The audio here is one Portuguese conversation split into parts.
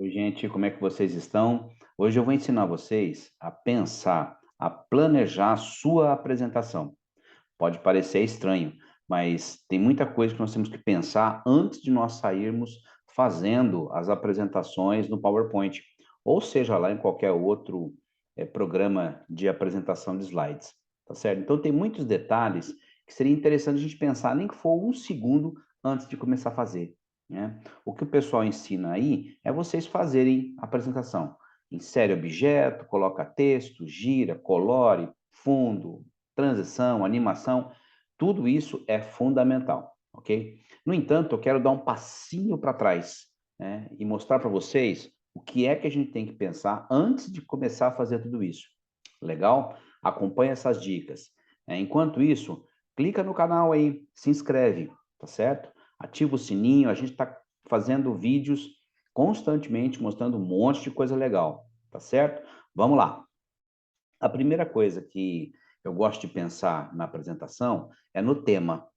Oi, gente, como é que vocês estão? Hoje eu vou ensinar vocês a pensar, a planejar a sua apresentação. Pode parecer estranho, mas tem muita coisa que nós temos que pensar antes de nós sairmos fazendo as apresentações no PowerPoint, ou seja, lá em qualquer outro programa de apresentação de slides, tá certo? Então tem muitos detalhes que seria interessante a gente pensar, nem que for um segundo antes de começar a fazer, né? O que o pessoal ensina aí é vocês fazerem a apresentação. Insere objeto, coloca texto, gira, colore, fundo, transição, animação, tudo isso é fundamental, ok? No entanto, eu quero dar um passinho para trás, né, e mostrar para vocês o que é que a gente tem que pensar antes de começar a fazer tudo isso. Legal? Acompanhe essas dicas. Enquanto isso, clica no canal aí, se inscreve, tá certo? Ativa o sininho, a gente está fazendo vídeos constantemente mostrando um monte de coisa legal, tá certo? Vamos lá. A primeira coisa que eu gosto de pensar na apresentação é no tema.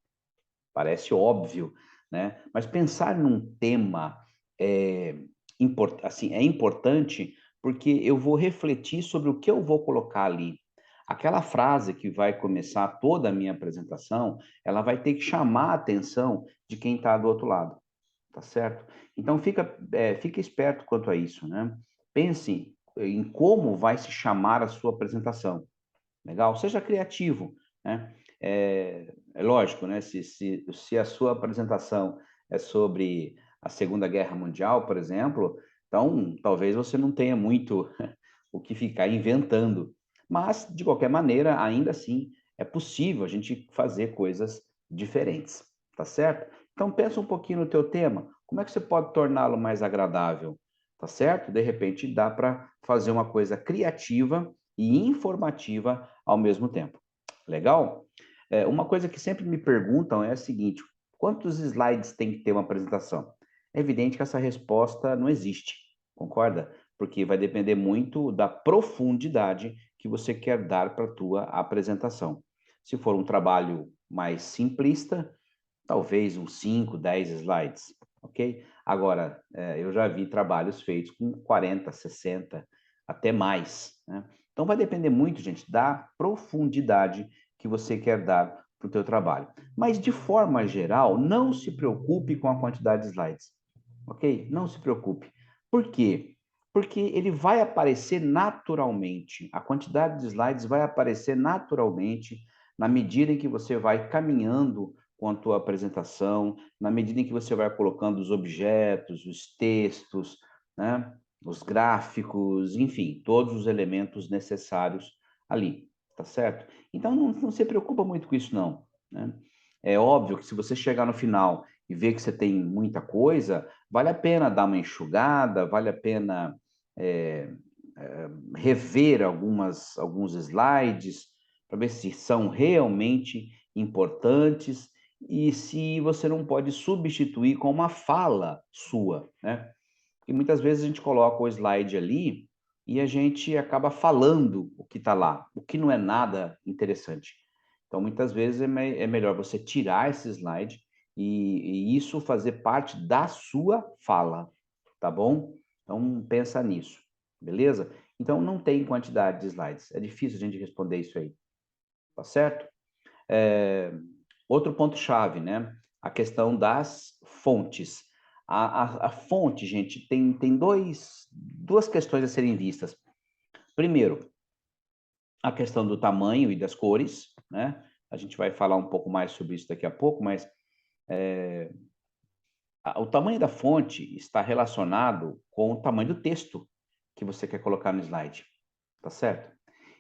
Parece óbvio, né? Mas pensar num tema é, assim, é importante porque eu vou refletir sobre o que eu vou colocar ali. Aquela frase que vai começar toda a minha apresentação, ela vai ter que chamar a atenção de quem está do outro lado, tá certo? Então fica esperto quanto a isso, né? Pense em como vai se chamar a sua apresentação. Legal? Seja criativo, né? É lógico, né? Se a sua apresentação é sobre a Segunda Guerra Mundial, por exemplo, então talvez você não tenha muito o que ficar inventando. Mas, de qualquer maneira, ainda assim, é possível a gente fazer coisas diferentes, tá certo? Então, pensa um pouquinho no teu tema. Como é que você pode torná-lo mais agradável, tá certo? De repente, dá para fazer uma coisa criativa e informativa ao mesmo tempo. Legal? Uma coisa que sempre me perguntam é a seguinte: quantos slides tem que ter uma apresentação? É evidente que essa resposta não existe, concorda? Porque vai depender muito da profundidade que você quer dar para a tua apresentação. Se for um trabalho mais simplista, talvez uns 5, 10 slides, ok? Agora, eu já vi trabalhos feitos com 40, 60, até mais, né? Então vai depender muito, gente, da profundidade que você quer dar para o teu trabalho. Mas de forma geral, não se preocupe com a quantidade de slides, ok? Não se preocupe. Por quê? Porque ele vai aparecer naturalmente. A quantidade de slides vai aparecer naturalmente na medida em que você vai caminhando com a tua apresentação, na medida em que você vai colocando os objetos, os textos, né? Os gráficos, enfim, todos os elementos necessários ali, tá certo? Então não se preocupa muito com isso não, né? É óbvio que se você chegar no final e ver que você tem muita coisa, vale a pena dar uma enxugada, vale a pena é, rever alguns slides para ver se são realmente importantes e se você não pode substituir com uma fala sua, né? Porque muitas vezes a gente coloca o slide ali e a gente acaba falando o que está lá, o que não é nada interessante. Então, muitas vezes é melhor você tirar esse slide e isso fazer parte da sua fala, tá bom? Então, pensa nisso, beleza? Então, não tem quantidade de slides. É difícil a gente responder isso aí, tá certo? É, outro ponto-chave, né? A questão das fontes. A fonte, gente, tem duas questões a serem vistas. Primeiro, a questão do tamanho e das cores, né? A gente vai falar um pouco mais sobre isso daqui a pouco, mas o tamanho da fonte está relacionado com o tamanho do texto que você quer colocar no slide, tá certo?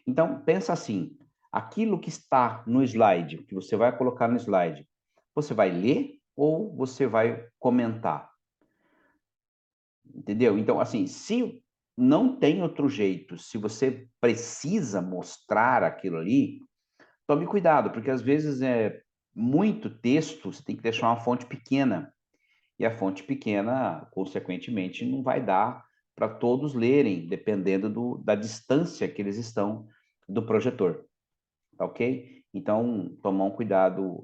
Então, pensa assim, aquilo que está no slide, que você vai colocar no slide, você vai ler ou você vai comentar? Entendeu? Então, assim, se não tem outro jeito, se você precisa mostrar aquilo ali, tome cuidado, porque às vezes é muito texto, você tem que deixar uma fonte pequena. E a fonte pequena, consequentemente, não vai dar para todos lerem, dependendo da distância que eles estão do projetor, tá ok? Então, tomar um cuidado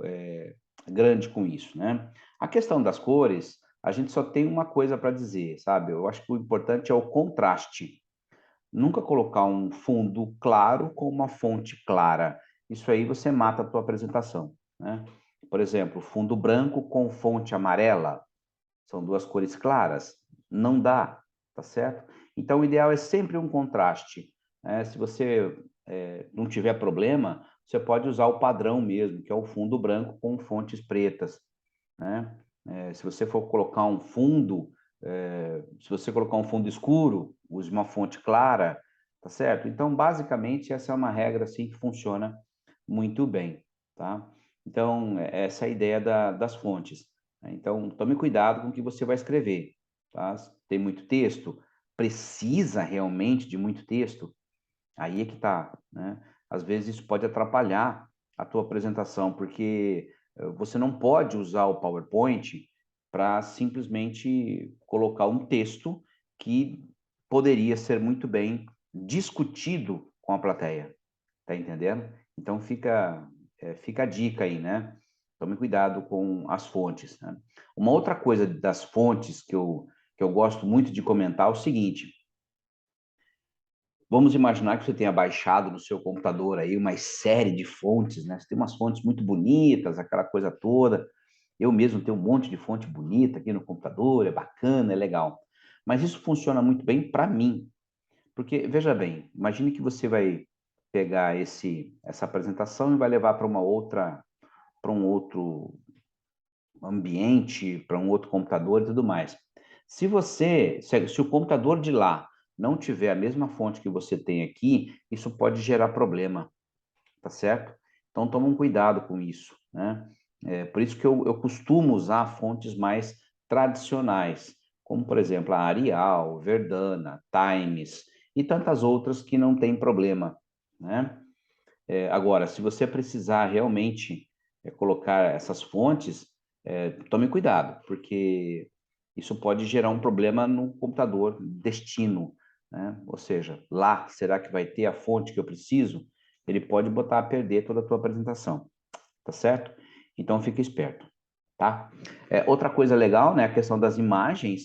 grande com isso, né? A questão das cores a gente só tem uma coisa para dizer, sabe? Eu acho que o importante é o contraste. Nunca colocar um fundo claro com uma fonte clara. Isso aí você mata a tua apresentação, né? Por exemplo, fundo branco com fonte amarela, são duas cores claras, não dá, tá certo? Então, o ideal é sempre um contraste, né? Se você não tiver problema, você pode usar o padrão mesmo, que é o fundo branco com fontes pretas, né? Se você for colocar um fundo, se você colocar um fundo escuro, use uma fonte clara, tá certo? Então, basicamente, essa é uma regra assim que funciona muito bem, tá? Então, essa é a ideia das fontes, né? Então, tome cuidado com o que você vai escrever, tá? Tem muito texto, precisa realmente de muito texto, aí é que tá, né? Às vezes isso pode atrapalhar a tua apresentação, porque você não pode usar o PowerPoint para simplesmente colocar um texto que poderia ser muito bem discutido com a plateia, tá entendendo? Então fica a dica aí, né? Tome cuidado com as fontes, né? Uma outra coisa das fontes que eu gosto muito de comentar é o seguinte: vamos imaginar que você tenha baixado no seu computador aí uma série de fontes, né? Você tem umas fontes muito bonitas, aquela coisa toda. Eu mesmo tenho um monte de fonte bonita aqui no computador, é bacana, é legal. Mas isso funciona muito bem para mim, porque veja bem, imagine que você vai pegar essa apresentação e vai levar para um outro ambiente, para um outro computador e tudo mais. Se o computador de lá não tiver a mesma fonte que você tem aqui, isso pode gerar problema, tá certo? Então, toma um cuidado com isso, né? Por isso que eu costumo usar fontes mais tradicionais, como, por exemplo, a Arial, Verdana, Times e tantas outras que não tem problema, né? Agora, se você precisar realmente colocar essas fontes, tome cuidado, porque isso pode gerar um problema no computador destino, né? Ou seja, lá, será que vai ter a fonte que eu preciso? Ele pode botar a perder toda a tua apresentação, tá certo? Então, fica esperto, tá? Outra coisa legal, né, a questão das imagens.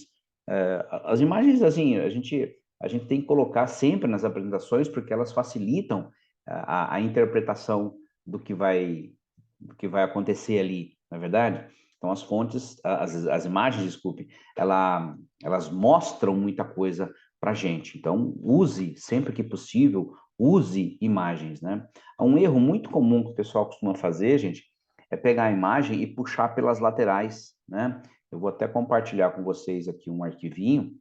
As imagens, assim, a gente tem que colocar sempre nas apresentações, porque elas facilitam a interpretação do que vai acontecer ali, na é verdade? Então, as fontes, as imagens, desculpe, elas mostram muita coisa para a gente. Então, use, sempre que possível, use imagens, né? Um erro muito comum que o pessoal costuma fazer, gente, é pegar a imagem e puxar pelas laterais, né? Eu vou até compartilhar com vocês aqui um arquivinho,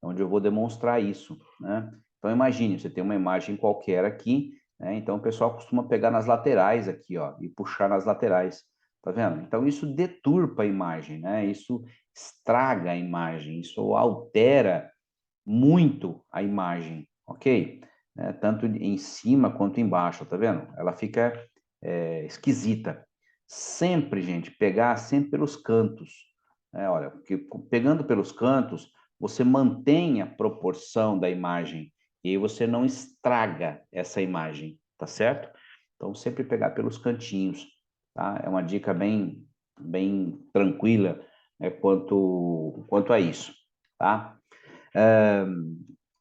onde eu vou demonstrar isso, né? Então, imagine, você tem uma imagem qualquer aqui, né? Então, o pessoal costuma pegar nas laterais aqui, ó, e puxar nas laterais, tá vendo? Então, isso deturpa a imagem, né? Isso estraga a imagem, isso altera muito a imagem, ok? Tanto em cima quanto embaixo, tá vendo? Ela fica esquisita. Sempre, gente, pegar sempre pelos cantos. Olha, porque pegando pelos cantos, você mantém a proporção da imagem e aí você não estraga essa imagem, tá certo? Então, sempre pegar pelos cantinhos, tá? É uma dica bem, bem tranquila, quanto a isso, tá?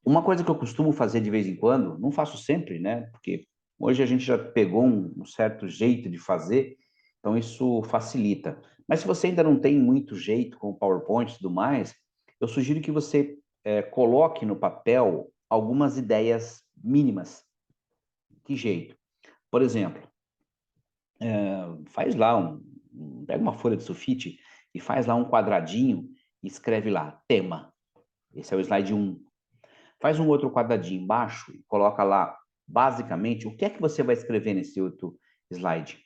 Uma coisa que eu costumo fazer de vez em quando, não faço sempre, né? Porque hoje a gente já pegou um certo jeito de fazer, então isso facilita. Mas se você ainda não tem muito jeito com o PowerPoint e tudo mais, eu sugiro que você coloque no papel algumas ideias mínimas. Que jeito? Por exemplo, faz lá pega uma folha de sulfite e faz lá um quadradinho e escreve lá, tema. Esse é o slide 1. Faz um outro quadradinho embaixo e coloca lá, basicamente, o que é que você vai escrever nesse outro slide.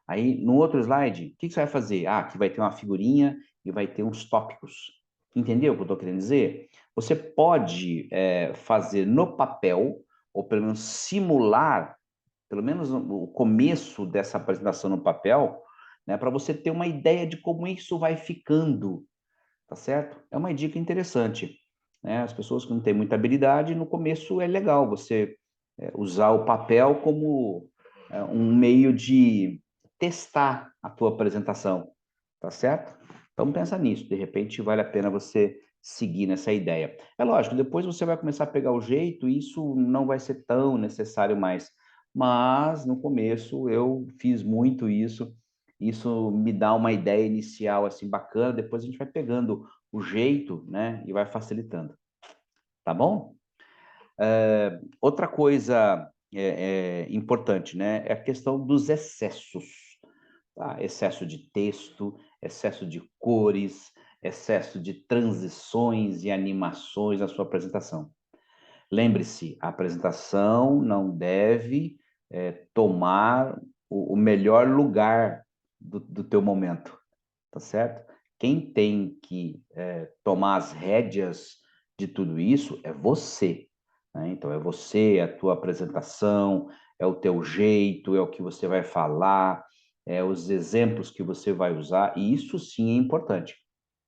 Aí, no outro slide, o que você vai fazer? Ah, aqui vai ter uma figurinha e vai ter uns tópicos. Entendeu o que eu estou querendo dizer? Você pode fazer no papel, ou pelo menos simular, pelo menos o começo dessa apresentação no papel, né, para você ter uma ideia de como isso vai ficando, tá certo? É uma dica interessante, né? As pessoas que não têm muita habilidade, no começo é legal você usar o papel como um meio de testar a tua apresentação, tá certo? Então pensa nisso, de repente vale a pena você seguir nessa ideia. É lógico, depois você vai começar a pegar o jeito e isso não vai ser tão necessário mais. Mas no começo eu fiz muito isso me dá uma ideia inicial assim bacana, depois a gente vai pegando o jeito, né, e vai facilitando. Tá bom? Outra coisa importante, né, é a questão dos excessos. Tá? Excesso de texto, excesso de cores, excesso de transições e animações na sua apresentação. Lembre-se, a apresentação não deve tomar o melhor lugar do teu momento, tá certo? Quem tem que tomar as rédeas de tudo isso é você, né? Então, é você, é a tua apresentação, é o teu jeito, é o que você vai falar, é os exemplos que você vai usar, e isso sim é importante,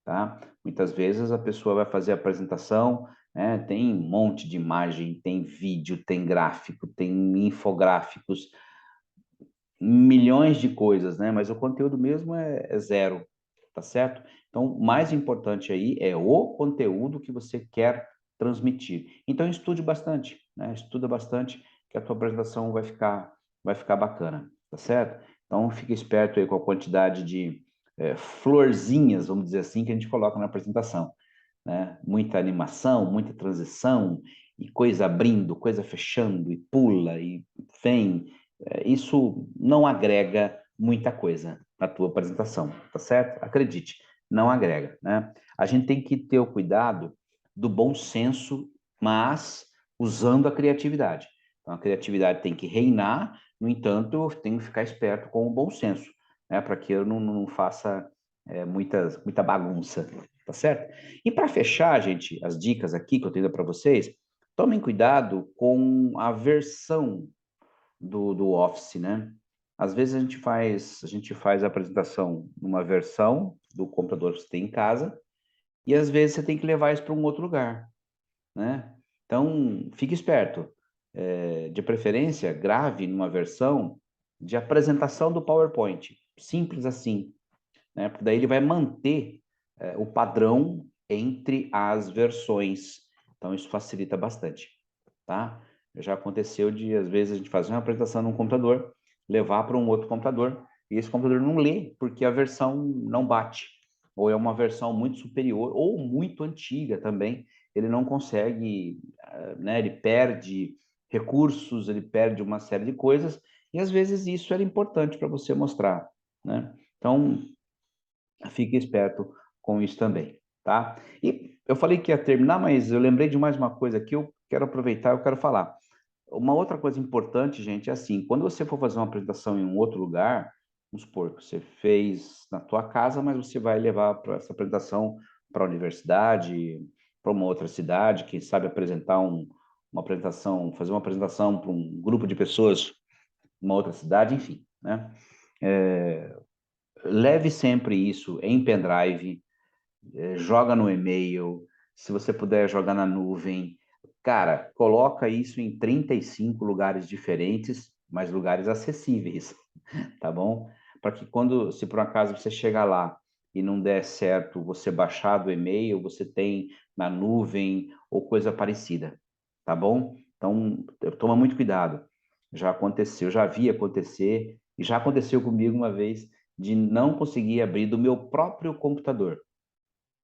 tá? Muitas vezes a pessoa vai fazer a apresentação, né, tem um monte de imagem, tem vídeo, tem gráfico, tem infográficos, milhões de coisas, né? Mas o conteúdo mesmo é zero, tá certo? Então, o mais importante aí é o conteúdo que você quer transmitir. Então, estude bastante, né? Estuda bastante que a tua apresentação vai ficar bacana, tá certo? Então, fique esperto aí com a quantidade de florzinhas, vamos dizer assim, que a gente coloca na apresentação, né? Muita animação, muita transição, e coisa abrindo, coisa fechando, e pula, e vem. Isso não agrega muita coisa na tua apresentação, tá certo? Acredite, não agrega, né? A gente tem que ter o cuidado do bom senso, mas usando a criatividade. Então, a criatividade tem que reinar, no entanto, eu tenho que ficar esperto com o bom senso, né? Para que eu não faça muita bagunça, tá certo? E para fechar, gente, as dicas aqui que eu tenho para vocês, tomem cuidado com a versão do Office, né? Às vezes a gente faz a apresentação numa versão do computador que você tem em casa, e às vezes você tem que levar isso para um outro lugar, né? Então, fique esperto. De preferência, grave numa versão de apresentação do PowerPoint. Simples assim, né? Porque daí ele vai manter o padrão entre as versões. Então, isso facilita bastante, tá? Já aconteceu de, às vezes, a gente fazer uma apresentação num computador, levar para um outro computador, e esse computador não lê, porque a versão não bate, ou é uma versão muito superior, ou muito antiga também, ele não consegue, né? Ele perde recursos, ele perde uma série de coisas, e às vezes isso era importante para você mostrar, né? Então, fique esperto com isso também, tá? E eu falei que ia terminar, mas eu lembrei de mais uma coisa que eu quero aproveitar, eu quero falar. Uma outra coisa importante, gente, é assim, quando você for fazer uma apresentação em um outro lugar, vamos supor que você fez na tua casa, mas você vai levar para essa apresentação para a universidade, para uma outra cidade, quem sabe apresentar uma apresentação, fazer uma apresentação para um grupo de pessoas numa outra cidade, enfim, né? Leve sempre isso em pendrive, joga no e-mail, se você puder jogar na nuvem. Cara, coloca isso em 35 lugares diferentes, mas lugares acessíveis, tá bom? Para que quando, se por acaso você chegar lá e não der certo você baixar do e-mail, você tem na nuvem ou coisa parecida, tá bom? Então, toma muito cuidado. Já aconteceu, já vi acontecer, e já aconteceu comigo uma vez de não conseguir abrir do meu próprio computador.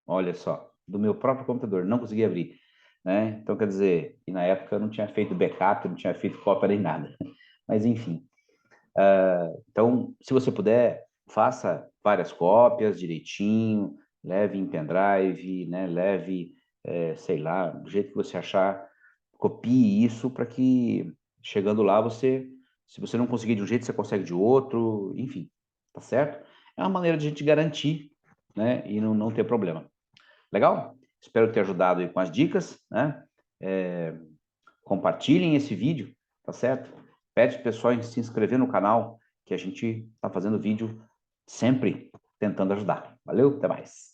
Olha só, do meu próprio computador, não consegui abrir, né? Então, quer dizer, e na época eu não tinha feito backup, não tinha feito cópia nem nada. Mas, enfim. Então, se você puder, faça várias cópias direitinho, leve em pendrive, né? Leve, sei lá, do jeito que você achar, copie isso para que, chegando lá, você, se você não conseguir de um jeito, você consegue de outro, enfim, tá certo? É uma maneira de a gente garantir, né? E não ter problema. Legal? Espero ter ajudado aí com as dicas, né? Compartilhem esse vídeo, tá certo? Pede pro pessoal se inscrever no canal, que a gente está fazendo vídeo sempre tentando ajudar. Valeu? Até mais.